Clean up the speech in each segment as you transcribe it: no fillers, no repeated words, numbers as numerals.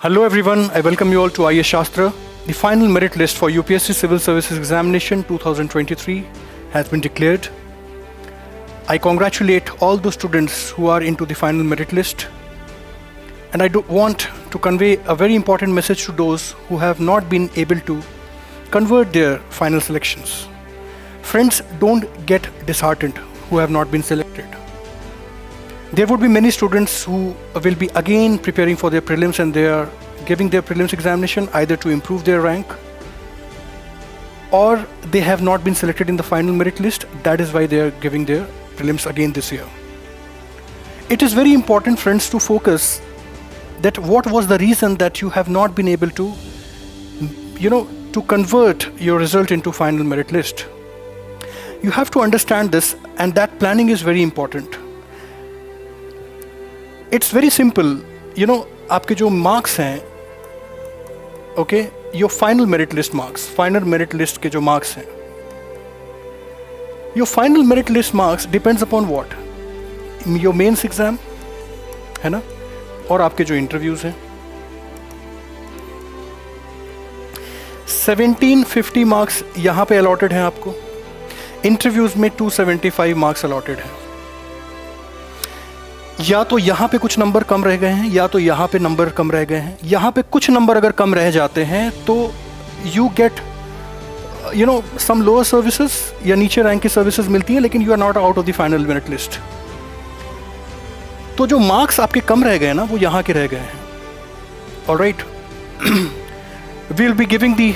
Hello everyone, I welcome you all to IAS Shastra. The final merit list for UPSC Civil Services Examination 2023 has been declared. I congratulate all those students who are into the final merit list. And I do want to convey a very important message to those who have not been able to convert their final selections. Friends, don't get disheartened who have not been selected. There would be many students who will be again preparing for their prelims and they are giving their prelims examination either to improve their rank or they have not been selected in the final merit list. That is why they are giving their prelims again this year. It is very important, friends, to focus that what was the reason that you have not been able to, to convert your result into final merit list. You have to understand this, and that planning is very important. It's very simple. आपके जो marks हैं, okay, your final merit list marks, final merit list के जो marks हैं, your final merit list marks depends upon what? Your mains exam, है ना? और आपके जो interviews हैं. 1750 marks यहाँ पे allotted हैं आपको. Interviews में 275 marks allotted हैं. या तो यहाँ पे कुछ नंबर कम रह गए हैं या तो यहाँ पे नंबर कम रह गए हैं. यहाँ पे कुछ नंबर अगर कम रह जाते हैं तो you get some lower services या नीचे रैंक की सर्विसेज मिलती हैं, लेकिन you are not out of the final merit list. तो जो मार्क्स आपके कम रह गए ना वो यहाँ के रह गए हैं. Alright, we will be giving the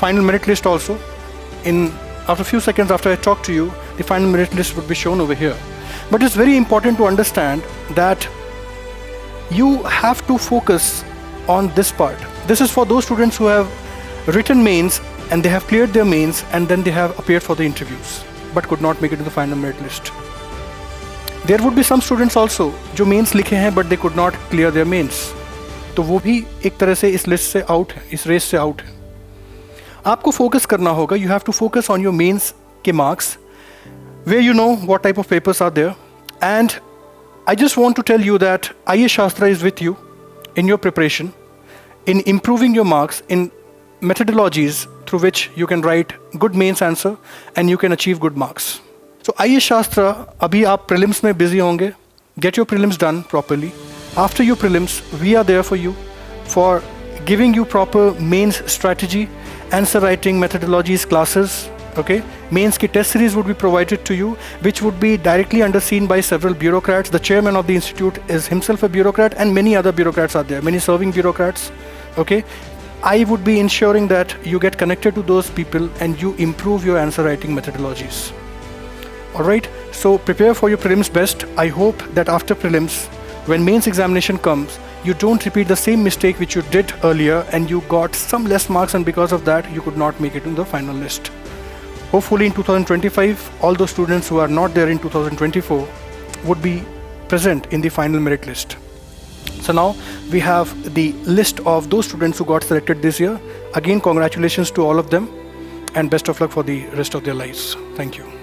final merit list also in after a few seconds after I talk to you. The final merit list would be shown over here. But it's very important to understand that you have to focus on this part. This is for those students who have written mains and they have cleared their mains and then they have appeared for the interviews but could not make it to the final merit list. There would be some students also जो mains लिखे हैं but they could not clear their mains. तो वो भी एक तरह से इस लिस्ट से आउट है, इस रेस से आउट है. आपको फोकस करना होगा. You have to focus on your mains के marks where you know what type of papers are there. And I just want to tell you that IAS Shastra is with you in your preparation, in improving your marks, in methodologies through which you can write good mains answer and you can achieve good marks. So IAS Shastra, abhi aap prelims mein busy honge. Get your prelims done properly. After your prelims, we are there for you, for giving you proper mains strategy, answer writing methodologies classes. Okay, mains ki test series would be provided to you, which would be directly underseen by several bureaucrats. The chairman of the institute is himself a bureaucrat, and many other bureaucrats are there, many serving bureaucrats. Okay, I would be ensuring that you get connected to those people and you improve your answer writing methodologies. Alright, so prepare for your prelims best. I hope that after prelims, when mains examination comes, you don't repeat the same mistake which you did earlier and you got some less marks, and because of that you could not make it in the final list. Hopefully in 2025, all those students who are not there in 2024 would be present in the final merit list. So now we have the list of those students who got selected this year. Again, congratulations to all of them and best of luck for the rest of their lives. Thank you.